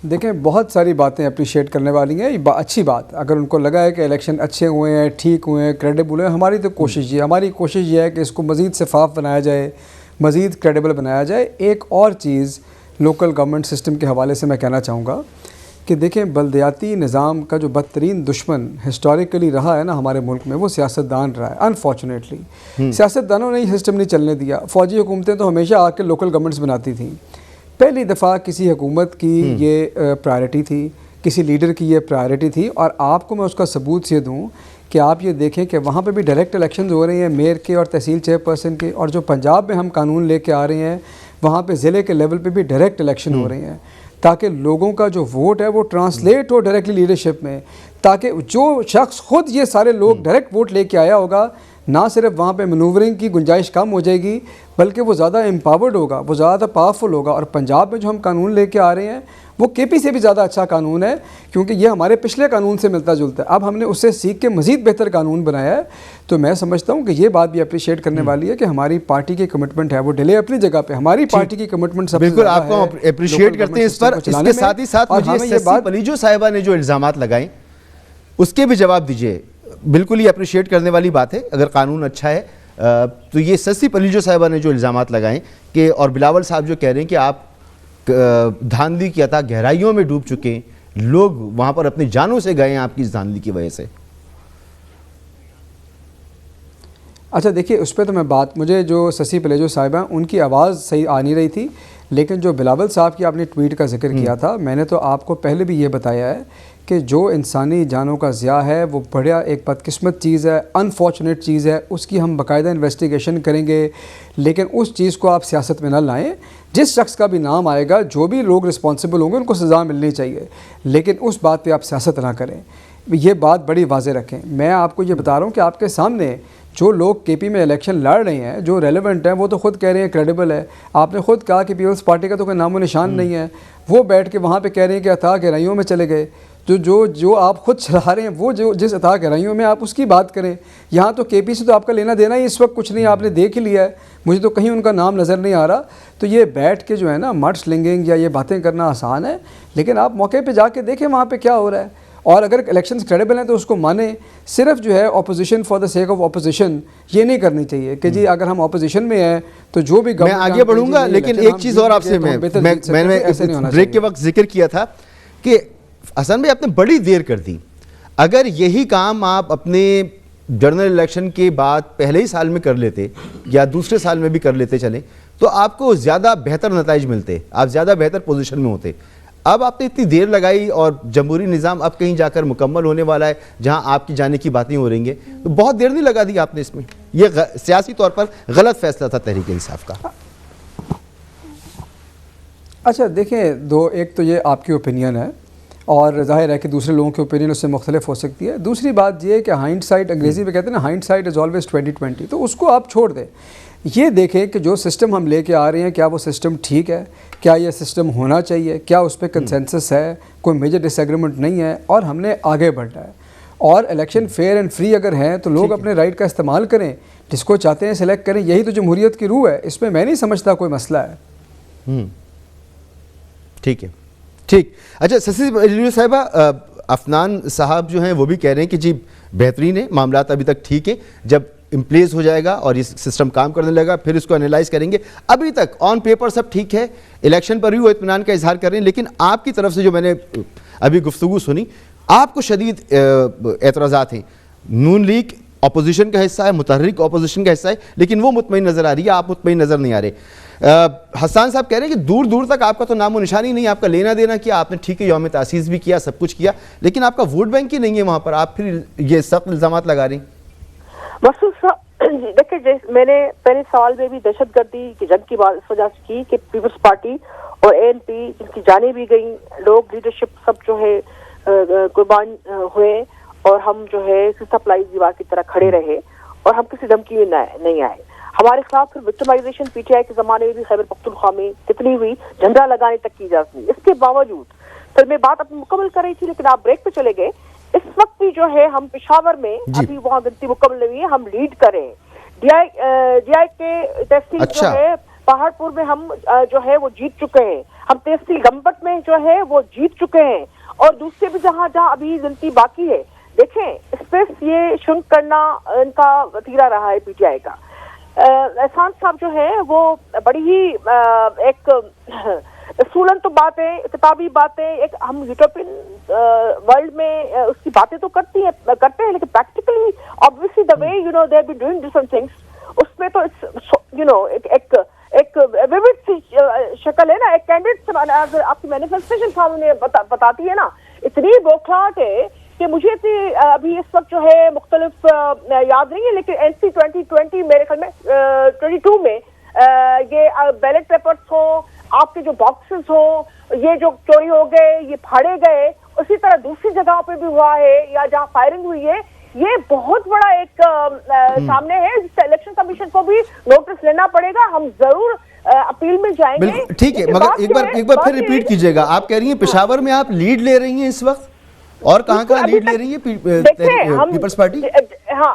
Speaker 3: دیکھیں بہت ساری باتیں اپریشیٹ کرنے والی ہیں. یہ اچھی بات اگر ان کو لگا ہے کہ الیکشن اچھے ہوئے ہیں، ٹھیک ہوئے ہیں، کریڈیبل ہوئے ہیں. ہماری کوشش یہ ہے کہ اس کو مزید شفاف بنایا جائے، مزید کریڈیبل بنایا جائے. ایک اور چیز لوکل گورنمنٹ سسٹم کے حوالے سے میں کہنا چاہوں گا کہ دیکھیں بلدیاتی نظام کا جو بدترین دشمن ہسٹوریکلی رہا ہے نا ہمارے ملک میں وہ سیاستدان رہا ہے. انفارچونیٹلی سیاستدانوں نے یہ سسٹم نہیں چلنے دیا. فوجی حکومتیں تو ہمیشہ آ کے لوکل گورنمنٹس بناتی تھیں. پہلی دفعہ کسی حکومت کی یہ پرائرٹی تھی، کسی لیڈر کی یہ پرائرٹی تھی. اور آپ کو میں اس کا ثبوت یہ دوں کہ آپ یہ دیکھیں کہ وہاں پہ بھی ڈائریکٹ الیکشنز ہو رہے ہیں میئر کے اور تحصیل چیئرپرسن کے، اور جو پنجاب میں ہم قانون لے کے آ رہے ہیں وہاں پہ ضلع کے لیول پہ بھی ڈائریکٹ الیکشن ہو رہے ہیں تاکہ لوگوں کا جو ووٹ ہے وہ ٹرانسلیٹ ہو ڈائریکٹلی لیڈرشپ میں، تاکہ جو شخص خود یہ سارے لوگ ڈائریکٹ ووٹ لے کے آیا ہوگا نہ صرف وہاں پہ مینوورنگ کی گنجائش کم ہو جائے گی بلکہ وہ زیادہ امپاورڈ ہوگا، وہ زیادہ پاورفل ہوگا. اور پنجاب میں جو ہم قانون لے کے آ رہے ہیں وہ کے پی سے بھی زیادہ اچھا قانون ہے کیونکہ یہ ہمارے پچھلے قانون سے ملتا جلتا ہے. اب ہم نے اس سے سیکھ کے مزید بہتر قانون بنایا ہے. تو میں سمجھتا ہوں کہ یہ بات بھی اپریشیٹ کرنے والی ہے کہ ہماری پارٹی کی کمٹمنٹ ہے. وہ ڈیلے اپنی جگہ پہ ہماری پارٹی کی کمٹمنٹ سب سے
Speaker 1: بالکل آپ کو اپریشیٹ کرتے ہیں اس پر. اس کے ساتھ ہی ساتھ مجھے سسی پلیجو صاحبہ نے جو الزامات لگائیں اس کے بھی جواب دیجئے. بالکل یہ اپریشیٹ کرنے والی بات ہے اگر قانون اچھا ہے تو. یہ سسی پلیجو صاحبہ نے جو الزامات لگائیں کہ اور بلاول صاحب جو کہہ رہے ہیں کہ آپ دھاندلی کی عطا گہرائیوں میں ڈوب چکے ہیں، لوگ وہاں پر اپنی جانوں سے گئے ہیں آپ کی اس دھاندلی کی وجہ سے.
Speaker 3: اچھا دیکھیے اس پہ تو میں مجھے جو سسی پلیجو صاحبہ ان کی آواز صحیح آ نہیں رہی تھی، لیکن جو بلاول صاحب کی آپ نے ٹویٹ کا ذکر کیا تھا میں نے تو آپ کو پہلے بھی یہ بتایا ہے کہ جو انسانی جانوں کا ضیاع ہے وہ بڑا ایک بدقسمت چیز ہے، انفارچونیٹ چیز ہے، اس کی ہم باقاعدہ انویسٹیگیشن کریں گے، لیکن اس چیز کو آپ سیاست میں نہ لائیں. جس شخص کا بھی نام آئے گا، جو بھی لوگ رسپانسبل ہوں گے، ان کو سزا ملنی چاہیے، لیکن اس بات پہ آپ سیاست نہ کریں. یہ بات بڑی واضح رکھیں. میں آپ کو یہ بتا رہا ہوں کہ آپ کے سامنے جو لوگ کے پی میں الیکشن لڑ رہے ہیں، جو ریلیونٹ ہیں، وہ تو خود کہہ رہے ہیں کریڈیبل ہے. آپ نے خود کہا کہ پیپلز پارٹی کا تو کوئی نام و نشان نہیں ہے، وہ بیٹھ کے وہاں پہ کہہ رہے ہیں کہ عطا گہرائیوں میں چلے گئے. جو آپ خود چلا رہے ہیں، وہ جس عطا گہرائیوں میں، آپ اس کی بات کریں. یہاں تو کے پی سے تو آپ کا لینا دینا ہی اس وقت کچھ نہیں، آپ نے دیکھ ہی لیا ہے. مجھے تو کہیں ان کا نام نظر نہیں آ رہا. تو یہ بیٹھ کے جو ہے نا مڈ سلنگنگ یا یہ باتیں کرنا آسان ہے، لیکن آپ موقع پہ جا کے دیکھیں وہاں پہ کیا ہو رہا ہے. اور اگر الیکشنز کریڈیبل ہیں تو اس کو مانیں. صرف جو ہے opposition for the sake of opposition یہ نہیں کرنی چاہیے کہ جی اگر ہم اپوزیشن میں ہیں تو جو بھی
Speaker 1: میں آگے بڑھوں گا، لیکن ایک چیز اور آپ سے میں نے بریک کے وقت ذکر کیا تھا کہ حسن بھائی آپ نے بڑی دیر کر دی. اگر یہی کام آپ اپنے جنرل الیکشن کے بعد پہلے ہی سال میں کر لیتے یا دوسرے سال میں بھی کر لیتے چلیں تو آپ کو زیادہ بہتر نتائج ملتے، آپ زیادہ بہتر پوزیشن میں ہوتے. اب آپ نے اتنی دیر لگائی اور جمہوری نظام اب کہیں جا کر مکمل ہونے والا ہے جہاں آپ کی جانے کی باتیں ہو رہی ہیں، تو بہت دیر نہیں لگا دی آپ نے اس میں. یہ سیاسی طور پر غلط فیصلہ تھا تحریک انصاف کا.
Speaker 3: اچھا دیکھیں، ایک تو یہ آپ کی اوپینین ہے اور ظاہر ہے کہ دوسرے لوگوں کی اوپینین اس سے مختلف ہو سکتی ہے. دوسری بات یہ ہے کہ ہائنڈ سائٹ، انگریزی میں کہتے ہیں نا ہائنڈ سائٹ از آلویز 20/20، تو اس کو آپ چھوڑ دیں. یہ دیکھیں کہ جو سسٹم ہم لے کے آ رہے ہیں کیا وہ سسٹم ٹھیک ہے، کیا یہ سسٹم ہونا چاہیے، کیا اس پہ کنسنسس ہے، کوئی میجر ڈس ایگریمنٹ نہیں ہے، اور ہم نے آگے بڑھنا ہے. اور الیکشن فیئر اینڈ فری اگر ہیں تو لوگ اپنے رائٹ کا استعمال کریں، جس کو چاہتے ہیں سلیکٹ کریں. یہی تو جمہوریت کی روح ہے، اس میں نہیں سمجھتا کوئی مسئلہ ہے.
Speaker 1: ٹھیک ہے، ٹھیک. اچھا سسی صاحبہ، افنان صاحب جو ہیں وہ بھی کہہ رہے ہیں کہ جی بہترین ہے، معاملات ابھی تک ٹھیک ہیں، جب امپلیس ہو جائے گا اور یہ سسٹم کام کرنے لگا پھر اس کو انالائز کریں گے. ابھی تک آن پیپر سب ٹھیک ہے، الیکشن پر بھی وہ اطمینان کا اظہار کر رہے ہیں. لیکن آپ کی طرف سے جو میں نے ابھی گفتگو سنی، آپ کو شدید اعتراضات ہیں. نون لیگ اپوزیشن کا حصہ ہے، متحرک اپوزیشن کا حصہ ہے، لیکن وہ مطمئن نظر آ رہی ہے، آپ مطمئن نظر نہیں آ رہے. حسان صاحب کہہ رہے ہیں کہ دور دور تک آپ کا تو نام و نشان ہی نہیں، آپ کا لینا دینا کیا، آپ نے ٹھیک ہے یوم تاسیس بھی کیا، سب کچھ کیا، لیکن آپ کا ووٹ بینک ہی نہیں ہے وہاں پر، آپ پھر یہ سخت الزامات لگا رہی ہیں.
Speaker 5: مسعود صاحب دیکھیں، میں نے پہلے سال میں بھی دہشت گردی کی جنگ کی بات اس وجہ سے کی کہ پیپلز پارٹی اور ANP جن کی جانیں بھی گئیں، لوگ لیڈرشپ سب جو ہے قربان ہوئے، اور ہم جو ہے سپلائی دیوار کی طرح کھڑے رہے اور ہم کسی دھمکی میں نہیں آئے. ہمارے خلاف پھر وکٹمائزیشن PTI کے زمانے میں بھی خیبر پختونخوا میں کتنی ہوئی، جھنڈا لگانے تک کی اجازت نہیں. اس کے باوجود پھر میں بات اپنی مکمل کر رہی تھی لیکن آپ بریک پہ چلے گئے. اس وقت بھی جو ہے ہم پشاور میں ابھی وہاں گنتی مکمل نہیں ہے، ہم لیڈ کریں. DI کے تحصیل جو ہے پہاڑپور میں ہم جو ہے وہ جیت چکے ہیں، ہم تحصیل گمبٹ میں جو ہے وہ جیت چکے ہیں، اور دوسرے بھی جہاں ابھی گنتی باقی ہے. دیکھیں اس پہ یہ شنک کرنا ان کا وتیرہ رہا ہے PTI کا. احسان صاحب جو ہے وہ بڑی ہی ایک اصولن تو باتیں، کتابی باتیں، ایک ہم یوٹوپین ورلڈ میں اس کی باتیں تو کرتے ہیں لیکن practically obviously the way you know they have been doing different things اس میں تو ایک ویوڈ سی شکل ہے نا، ایک کینڈیڈیٹ سے آپ کی مینیفیسٹیشن سامنے بتاتی ہے نا. اتنی بوکھلاہٹ ہے کہ مجھے ابھی اس وقت جو ہے مختلف یاد نہیں ہے، لیکن NC 2020 میرے خیال میں 22 میں یہ بیلٹ پیپرز ہوں، آپ کے جو باکسز ہوں، یہ جو چوری ہو گئے، یہ پھاڑے گئے. اسی طرح دوسری جگہوں پہ بھی ہوا ہے یا جہاں فائرنگ ہوئی ہے. یہ بہت بڑا ایک سامنے ہے جس سے الیکشن کمیشن کو بھی نوٹس لینا پڑے گا. ہم ضرور اپیل میں جائیں گے.
Speaker 1: ٹھیک ہے، مگر ایک بار پھر ریپیٹ کیجئے گا. آپ کہہ رہی ہیں پشاور میں آپ لیڈ لے رہی ہیں اس وقت، اور کہاں لیڈ لے رہی ہے پیپلز پارٹی؟
Speaker 5: ہاں،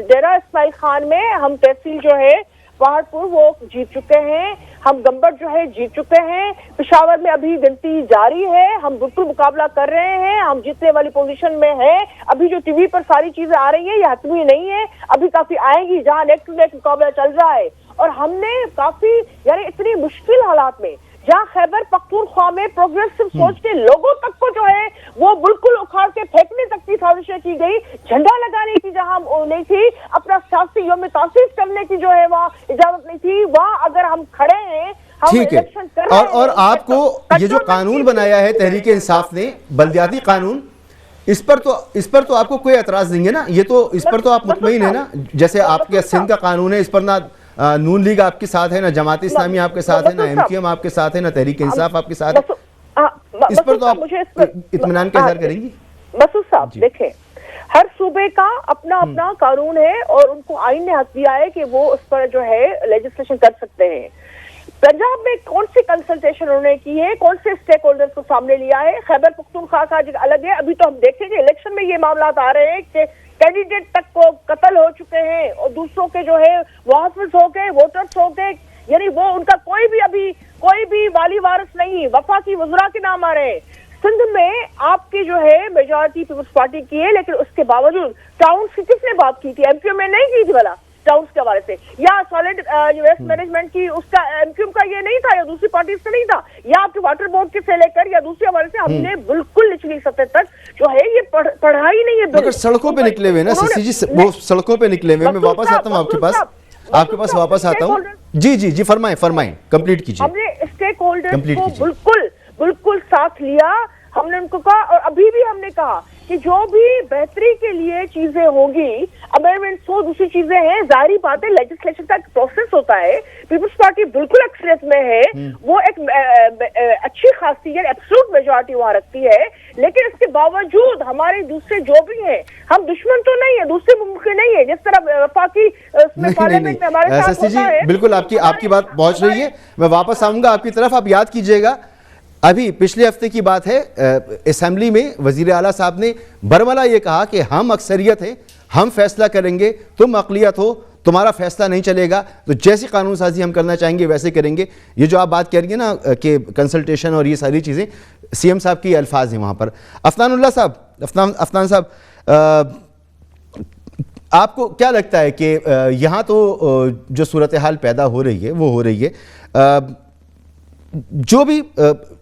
Speaker 5: ڈیرہ اسماعیل خان میں ہم تحصیل جو ہے پہاڑپور وہ جیت چکے ہیں، ہم گمبٹ جو ہے جیت چکے ہیں. پشاور میں ابھی گنتی جاری ہے، ہم بالکل مقابلہ کر رہے ہیں، ہم جیتنے والی پوزیشن میں ہیں. ابھی جو TV پر ساری چیزیں آ رہی ہیں یہ حتمی نہیں ہے، ابھی کافی آئیں گی جہاں نیک ٹو نیک مقابلہ چل رہا ہے. اور ہم نے کافی یعنی اتنی مشکل حالات میں جہاں خیبر پختونخوا میں پروگریسو سوچ کے لوگوں تک کو جو ہے وہ بالکل اکھاڑ کے پھینکنے تک کی سازشیں کی گئی، جھنڈا لگانے کی جہاں نہیں تھی، اپنا سیاسی یوم تاسیس کرنے کی جو ہے وہاں اجازت نہیں تھی، وہاں اگر ہم کھڑے ہیں
Speaker 1: ٹھیک ہے. اور آپ کو یہ جو قانون بنایا ہے تحریک انصاف نے، بلدیاتی قانون، اس پر تو آپ کو کوئی اعتراض نہیں ہے نا, یہ تو اس پر تو آپ مطمئن ہے نا, جیسے آپ کے سندھ کا قانون ہے, اس پر نہ نون لیگ آپ کے ساتھ ہے, نہ جماعت اسلامی آپ کے ساتھ ہے, نہ ایم کیو ایم آپ کے ساتھ ہے, نہ تحریک انصاف آپ کے ساتھ ہے, اس پر تو آپ اطمینان کا اظہار کریں گی.
Speaker 5: مسعود صاحب دیکھیں, ہر صوبے کا اپنا اپنا قانون ہے اور ان کو آئین نے حق دیا ہے کہ وہ اس پر جو ہے لیجسلیشن کر سکتے ہیں. پنجاب میں کون سی کنسلٹیشن انہوں نے کی ہے, کون سے اسٹیک ہولڈرز کو سامنے لیا ہے؟ خیبر پختونخوا کا الگ ہے. ابھی تو ہم دیکھیں گے الیکشن میں یہ معاملات آ رہے ہیں کہ کینڈیڈیٹ تک کو قتل ہو چکے ہیں اور دوسروں کے جو ہے محافظ ہو گئے, ووٹرز ہو گئے, یعنی وہ ان کا کوئی بھی والی وارث نہیں. وفاقی وزراء کے نام آ رہے ہیں. سندھ میں آپ کی جو ہے میجورٹی پیپلز پارٹی کی ہے, لیکن اس کے باوجود ٹاؤنز کی کس نے بات کی تھی؟ ایم کیو میں نہیں کی تھی بھلا ٹاؤنز کے حوالے سے, یا سالڈ ویسٹ مینجمنٹ کی اس کا ایم کیو کا یہ نہیں تھا یا دوسری پارٹیز کا نہیں تھا, یا آپ کے واٹر بورڈ کے سے لے کر یا دوسرے حوالے سے. ہم نے بالکل نچلی سطح تک جو ہے یہ پڑھائی نہیں ہے.
Speaker 1: مگر سڑکوں پہ نکلے ہوئے نا سسی جی, وہ سڑکوں پہ نکلے ہوئے. میں واپس آتا ہوں آپ کے پاس واپس آتا ہوں. جی فرمائیں کمپلیٹ کیجیے.
Speaker 5: ہم نے اسٹیک ہولڈرز کو بالکل ساتھ لیا. ہم نے ان کو کہا, اور ابھی بھی ہم نے کہا کہ جو بھی بہتری کے لیے چیزیں ہوں گی, امینڈمنٹس ہو, دوسری چیزیں ہیں, ظاہری بات ہے لیجسلیشن کا ایک پروسیس ہوتا ہے. پیپلز پارٹی بالکل اکثریت میں ہے, وہ ایک اچھی خاصی ایبسولوٹ میجورٹی وہاں رکھتی ہے, لیکن اس کے باوجود ہمارے دوسرے جو بھی ہیں, ہم دشمن تو نہیں ہیں, دوسرے ملک کے نہیں ہیں, جس طرح وفاقی پارلیمنٹ میں ہمارے ساتھ ہوتا ہے.
Speaker 1: بالکل آپ کی بات پہنچ رہی ہے. میں واپس آؤں گا آپ کی طرف. آپ یاد کیجئے گا, ابھی پچھلے ہفتے کی بات ہے, اسمبلی میں وزیر اعلیٰ صاحب نے برملا یہ کہا کہ ہم اکثریت ہیں, ہم فیصلہ کریں گے, تم اقلیت ہو, تمہارا فیصلہ نہیں چلے گا, تو جیسی قانون سازی ہم کرنا چاہیں گے ویسے کریں گے. یہ جو آپ بات کہہ رہی ہیں نا کہ کنسلٹیشن اور یہ ساری چیزیں, سی ایم صاحب کی الفاظ ہیں وہاں پر. افنان صاحب, آپ کو کیا لگتا ہے کہ یہاں تو جو صورتحال پیدا ہو رہی ہے وہ ہو رہی ہے, جو بھی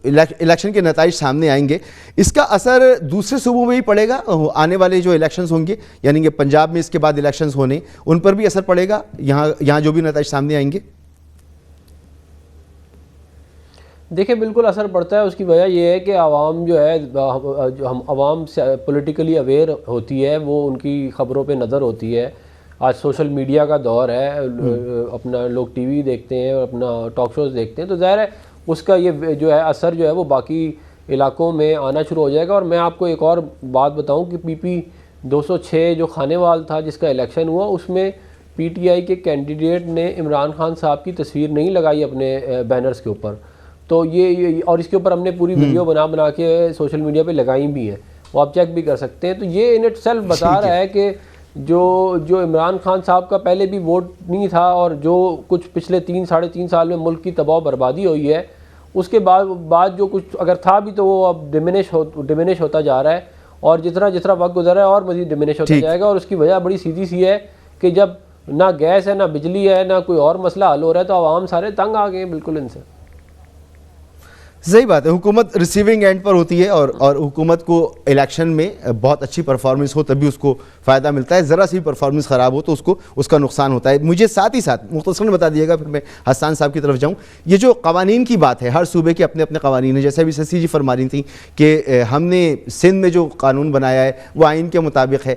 Speaker 1: الیکشن کے نتائج سامنے آئیں گے, اس کا اثر دوسرے صوبوں میں بھی پڑے گا؟ آنے والے جو الیکشنز ہوں گے, یعنی کہ پنجاب میں اس کے بعد الیکشنز ہونے, ان پر بھی اثر پڑے گا یہاں جو بھی نتائج سامنے آئیں گے؟
Speaker 4: دیکھیں بالکل اثر پڑتا ہے. اس کی وجہ یہ ہے کہ عوام جو ہے, عوام پولیٹیکلی اویئر ہوتی ہے, وہ ان کی خبروں پہ نظر ہوتی ہے. آج سوشل میڈیا کا دور ہے, اپنا لوگ ٹی وی دیکھتے ہیں اور اپنا ٹاک شوز دیکھتے ہیں, تو ظاہر ہے اس کا یہ جو ہے اثر جو ہے وہ باقی علاقوں میں آنا شروع ہو جائے گا. اور میں آپ کو ایک اور بات بتاؤں کہ پی پی 206 جو کھانے وال تھا جس کا الیکشن ہوا, اس میں پی ٹی آئی کے کینڈیڈیٹ نے عمران خان صاحب کی تصویر نہیں لگائی اپنے بینرز کے اوپر. تو یہ اور اس کے اوپر ہم نے پوری ویڈیو بنا کے سوشل میڈیا پہ لگائی بھی ہیں, وہ آپ چیک بھی کر سکتے ہیں. تو یہ ان اٹ سیلف بتا رہا ہے کہ جو عمران خان صاحب کا پہلے بھی ووٹ نہیں تھا, اور جو کچھ پچھلے 3-3.5 سال میں ملک کی تباہ و بربادی ہوئی ہے, اس کے بعد جو کچھ اگر تھا بھی تو وہ اب ڈیمینش ہوتا جا رہا ہے, اور جتنا وقت گزر رہا ہے اور مزید ڈیمینش ہوتا جائے گا. اور اس کی وجہ بڑی سیدھی سی ہے کہ جب نہ گیس ہے, نہ بجلی ہے, نہ کوئی اور مسئلہ حل ہو رہا ہے, تو عوام سارے تنگ آ گئے ہیں بالکل ان سے.
Speaker 1: صحیح بات ہے, حکومت ریسیونگ اینڈ پر ہوتی ہے, اور حکومت کو الیکشن میں بہت اچھی پرفارمنس ہو تبھی اس کو فائدہ ملتا ہے, ذرا سی پرفارمنس خراب ہو تو اس کا نقصان ہوتا ہے. مجھے ساتھ ہی ساتھ مختصراً بتا دیے گا, پھر میں حسان صاحب کی طرف جاؤں. یہ جو قوانین کی بات ہے, ہر صوبے کے اپنے اپنے قوانین ہیں, جیسے ابھی سسی جی فرما رہی تھیں کہ ہم نے سندھ میں جو قانون بنایا ہے وہ آئین کے مطابق ہے.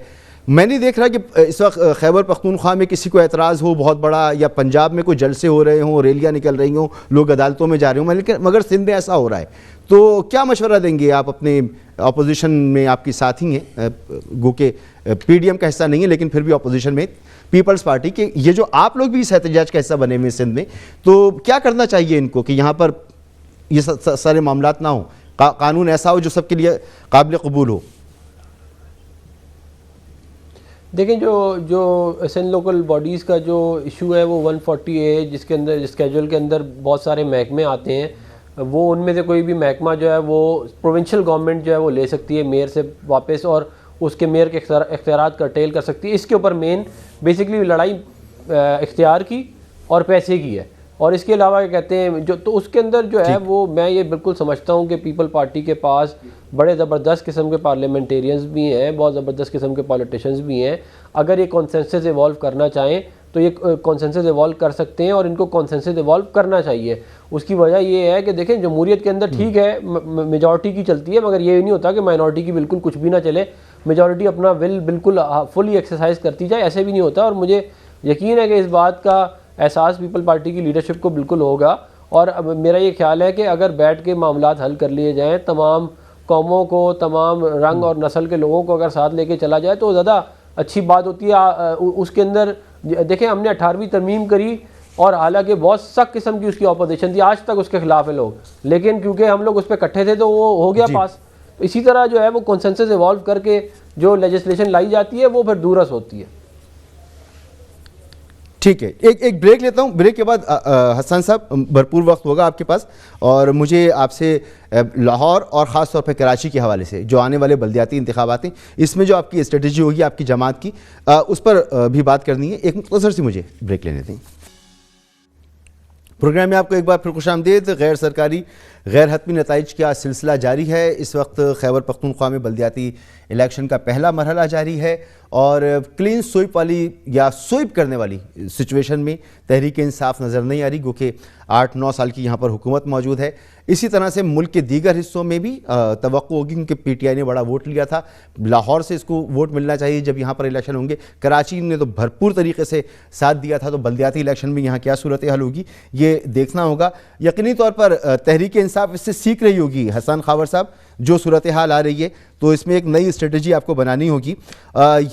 Speaker 1: میں نہیں دیکھ رہا کہ اس وقت خیبر پختونخوا میں کسی کو اعتراض ہو بہت بڑا, یا پنجاب میں کوئی جلسے ہو رہے ہوں, ریلیاں نکل رہی ہوں, لوگ عدالتوں میں جا رہے ہوں, مگر سندھ میں ایسا ہو رہا ہے. تو کیا مشورہ دیں گے آپ اپنے اپوزیشن میں, آپ کی ساتھی ہیں, گو کہ پی ڈی ایم کا حصہ نہیں ہے لیکن پھر بھی اپوزیشن میں, پیپلز پارٹی کے, یہ جو آپ لوگ بھی اس احتجاج کا حصہ بنے ہوئے سندھ میں, تو کیا کرنا چاہیے ان کو کہ یہاں پر یہ سارے معاملات نہ ہوں, قانون ایسا ہو جو سب کے لیے قابل قبول ہو؟
Speaker 4: دیکھیں جو سندھ لوکل باڈیز کا جو ایشو ہے وہ 140 ہے, جس کے اندر اسکیجول کے اندر بہت سارے محکمے آتے ہیں. وہ ان میں سے کوئی بھی محکمہ جو ہے وہ پروونشل گورنمنٹ جو ہے وہ لے سکتی ہے میئر سے واپس, اور اس کے میئر کے اختیارات کرٹیل کر سکتی ہے. اس کے اوپر مین بیسکلی لڑائی اختیار کی اور پیسے کی ہے. اور اس کے علاوہ کیا کہتے ہیں تو اس کے اندر جو ہے وہ میں یہ بالکل سمجھتا ہوں کہ پیپل پارٹی کے پاس بڑے زبردست قسم کے پارلیمنٹیرینز بھی ہیں, بہت زبردست قسم کے پولیٹیشنز بھی ہیں. اگر یہ کنسنسس ایوالو کرنا چاہیں تو یہ کانسنسس ایوالو کر سکتے ہیں اور ان کو کانسنسس ایوالو کرنا چاہیے. اس کی وجہ یہ ہے کہ دیکھیں جمہوریت کے اندر ٹھیک ہے میجورٹی کی چلتی ہے, مگر یہ نہیں ہوتا کہ مائنورٹی کی بالکل کچھ بھی نہ چلے, میجورٹی اپنا ول بالکل فلی ایکسرسائز کرتی جائے, ایسے بھی نہیں ہوتا. اور مجھے یقین ہے کہ اس بات کا احساس پیپل پارٹی کی لیڈرشپ کو بالکل ہوگا, اور میرا یہ خیال ہے کہ اگر بیٹھ کے معاملات حل کر لیے جائیں, تمام قوموں کو, تمام رنگ اور نسل کے لوگوں کو اگر ساتھ لے کے چلا جائے تو زیادہ اچھی بات ہوتی ہے. اس کے اندر دیکھیں ہم نے 18ویں ترمیم کری اور حالانکہ بہت سخت قسم کی اس کی اپوزیشن تھی, آج تک اس کے خلاف ہے لوگ, لیکن کیونکہ ہم لوگ اس پہ اکٹھے تھے تو وہ ہو گیا پاس. اسی طرح جو ہے وہ کنسنسس ایوالو کر کے جو لیجسلیشن لائی جاتی ہے وہ پھر دورس ہوتی ہے.
Speaker 1: ٹھیک ہے, ایک بریک لیتا ہوں, بریک کے بعد حسن صاحب بھرپور وقت ہوگا آپ کے پاس, اور مجھے آپ سے لاہور اور خاص طور پہ کراچی کے حوالے سے جو آنے والے بلدیاتی انتخابات ہیں اس میں جو آپ کی اسٹریٹجی ہوگی آپ کی جماعت کی, اس پر بھی بات کرنی ہے. ایک مختصر سی مجھے بریک لینے دیں. پروگرام میں آپ کو ایک بار پھر خوش آمدید. غیر سرکاری غیر حتمی نتائج کا سلسلہ جاری ہے. اس وقت خیبر پختونخوا میں بلدیاتی الیکشن کا پہلا مرحلہ جاری ہے, اور کلین سوئپ والی یا سوئپ کرنے والی سچویشن میں تحریک انصاف نظر نہیں آ رہی, گو کہ 8-9 سال کی یہاں پر حکومت موجود ہے. اسی طرح سے ملک کے دیگر حصوں میں بھی توقع ہوگی, کیونکہ پی ٹی آئی نے بڑا ووٹ لیا تھا, لاہور سے اس کو ووٹ ملنا چاہیے جب یہاں پر الیکشن ہوں گے. کراچی نے تو بھرپور طریقے سے ساتھ دیا تھا, تو بلدیاتی الیکشن میں یہاں کیا صورتحال ہوگی یہ دیکھنا ہوگا. یقینی طور پر تحریک انصاف اس سے سیکھ رہی ہوگی. حسن خاور صاحب, جو صورتحال آ رہی ہے تو اس میں ایک نئی اسٹریٹجی آپ کو بنانی ہوگی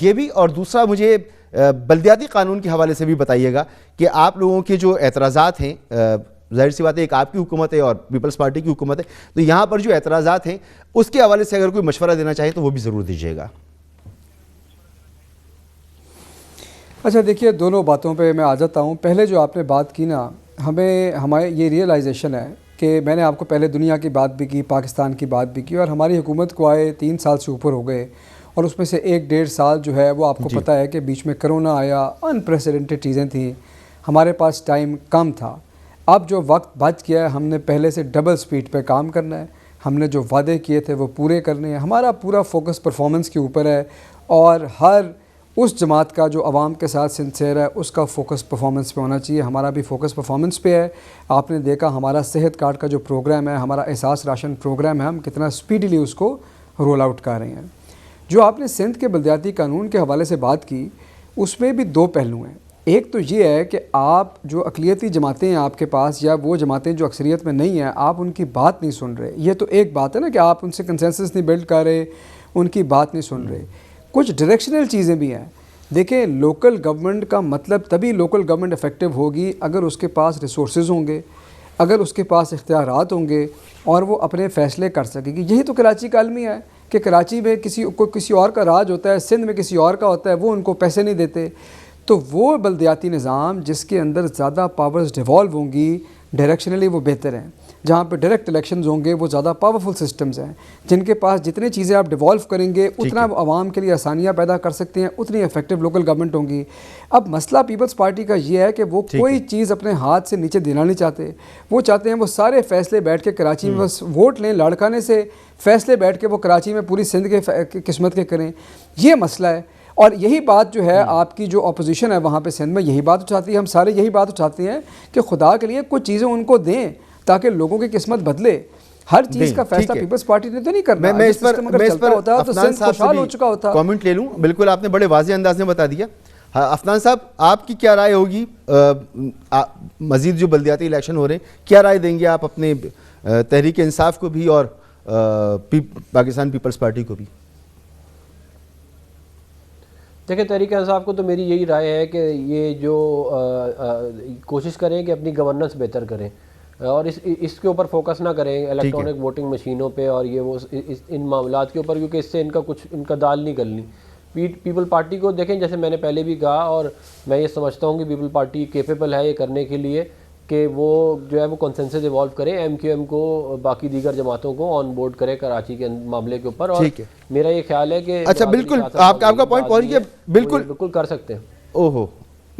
Speaker 1: یہ بھی. اور دوسرا مجھے بلدیاتی قانون کے حوالے سے بھی بتائیے گا کہ آپ لوگوں کے جو اعتراضات ہیں, ظاہر سی بات ہے ایک آپ کی حکومت ہے اور پیپلز پارٹی کی حکومت ہے, تو یہاں پر جو اعتراضات ہیں اس کے حوالے سے اگر کوئی مشورہ دینا چاہے تو وہ بھی ضرور دیجیے گا.
Speaker 3: اچھا دیکھیے, دونوں باتوں پہ میں آ جاتا ہوں. پہلے جو آپ نے بات کی نا, ہمارے یہ ریئلائزیشن ہے کہ میں نے آپ کو پہلے دنیا کی بات بھی کی, پاکستان کی بات بھی کی, اور ہماری حکومت کو آئے 3 سال سے اوپر ہو گئے, اور اس میں سے 1-1.5 سال جو ہے وہ آپ کو پتہ ہے کہ بیچ میں کرونا آیا, انپریسیڈنٹڈ چیزیں تھیں, ہمارے پاس ٹائم کم تھا. اب جو وقت بچ گیا ہے ہم نے پہلے سے ڈبل سپیڈ پہ کام کرنا ہے. ہم نے جو وعدے کیے تھے وہ پورے کرنے ہیں. ہمارا پورا فوکس پرفارمنس کے اوپر ہے, اور ہر اس جماعت کا جو عوام کے ساتھ سنسیئر ہے اس کا فوکس پرفارمنس پہ ہونا چاہیے. ہمارا بھی فوکس پرفارمنس پہ ہے. آپ نے دیکھا ہمارا صحت کارڈ کا جو پروگرام ہے, ہمارا احساس راشن پروگرام ہے, ہم کتنا سپیڈلی اس کو رول آؤٹ کر رہے ہیں. جو آپ نے سندھ کے بلدیاتی قانون کے حوالے سے بات کی, اس میں بھی 2 پہلو ہیں. ایک تو یہ ہے کہ آپ جو اقلیتی جماعتیں ہیں آپ کے پاس, یا وہ جماعتیں جو اکثریت میں نہیں ہیں, آپ ان کی بات نہیں سن رہے. یہ تو ایک بات ہے نا کہ آپ ان سے کنسنسس نہیں بلڈ کر رہے, ان کی بات نہیں سن رہے. کچھ ڈائریکشنل چیزیں بھی ہیں. دیکھیں, لوکل گورنمنٹ کا مطلب تبھی لوکل گورنمنٹ افیکٹو ہوگی اگر اس کے پاس ریسورسز ہوں گے, اگر اس کے پاس اختیارات ہوں گے, اور وہ اپنے فیصلے کر سکے گی. یہی تو کراچی کا المیہ ہے کہ کراچی میں کسی اور کا راج ہوتا ہے, سندھ میں کسی اور کا ہوتا ہے, وہ ان کو پیسے نہیں دیتے. تو وہ بلدیاتی نظام جس کے اندر زیادہ پاورز ڈیوالو ہوں گی, ڈائریکشنلی وہ بہتر ہیں. جہاں پہ ڈائریکٹ الیکشنز ہوں گے وہ زیادہ پاورفل سسٹمز ہیں, جن کے پاس جتنی چیزیں آپ ڈیوالو کریں گے اتنا عوام کے لیے آسانیاں پیدا کر سکتے ہیں, اتنی افیکٹو لوکل گورنمنٹ ہوں گی. اب مسئلہ پیپلز پارٹی کا یہ ہے کہ وہ کوئی چیز اپنے ہاتھ سے نیچے دینا نہیں چاہتے. وہ چاہتے ہیں وہ سارے فیصلے بیٹھ کے کراچی میں بس ووٹ لیں, لڑکانے سے فیصلے بیٹھ کے وہ کراچی میں پوری سندھ کے قسمت کے کریں. یہ مسئلہ ہے, اور یہی بات جو ہے آپ کی جو اپوزیشن ہے وہاں پہ سندھ میں یہی بات چاہتی ہے. ہم سارے یہی بات چاہتے ہیں کہ خدا کے لیے کچھ چیزیں ان کو دیں تاکہ لوگوں کی قسمت بدلے. ہر چیز کا فیصلہ پیپلز پارٹی نے تو نہیں کرنا.
Speaker 1: میں اس پر افنان صاحب سے کامنٹ لے لوں. بالکل آپ نے بڑے واضح انداز میں بتا دیا. افنان صاحب, آپ کی کیا رائے ہوگی, مزید جو بلدیاتی الیکشن ہو رہے ہیں, کیا رائے دیں گے آپ اپنے تحریک انصاف کو بھی اور پاکستان پیپلز پارٹی کو بھی؟
Speaker 4: دیکھیں, تحریک انصاف کو تو میری یہی رائے ہے کہ یہ جو کوشش کریں کہ اپنی گورننس بہتر کریں, اور اس کے اوپر فوکس نہ کریں الیکٹرانک ووٹنگ مشینوں پہ اور یہ وہ ان معاملات کے اوپر, کیونکہ اس سے ان کا دال نہیں گلنی. پیپل پارٹی کو دیکھیں, جیسے میں نے پہلے بھی کہا, اور میں یہ سمجھتا ہوں کہ پیپل پارٹی کیپیبل ہے یہ کرنے کے لیے کہ وہ جو ہے وہ کنسنسس ایوالو کرے, ایم کیو ایم کو باقی دیگر جماعتوں کو آن بورڈ کرے کراچی کے معاملے کے اوپر. اور میرا یہ خیال ہے کہ
Speaker 1: اچھا بالکل آپ کا پوائنٹ پہنچ گیا, بالکل
Speaker 4: کر سکتے ہیں.
Speaker 1: اوہو,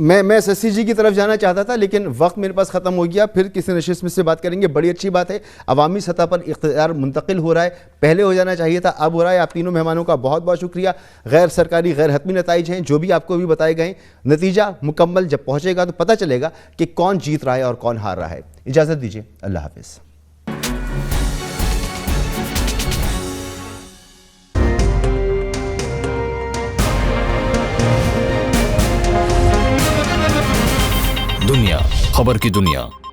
Speaker 1: میں SSCG کی طرف جانا چاہتا تھا لیکن وقت میرے پاس ختم ہو گیا. پھر کسی نشست میں سے بات کریں گے. بڑی اچھی بات ہے, عوامی سطح پر اقتدار منتقل ہو رہا ہے, پہلے ہو جانا چاہیے تھا, اب ہو رہا ہے. آپ تینوں مہمانوں کا بہت بہت شکریہ. غیر سرکاری غیر حتمی نتائج ہیں جو بھی آپ کو بھی بتائے گئے, نتیجہ مکمل جب پہنچے گا تو پتہ چلے گا کہ کون جیت رہا ہے اور کون ہار رہا ہے. اجازت دیجیے, اللہ حافظ.
Speaker 6: دنیا خبر کی دنیا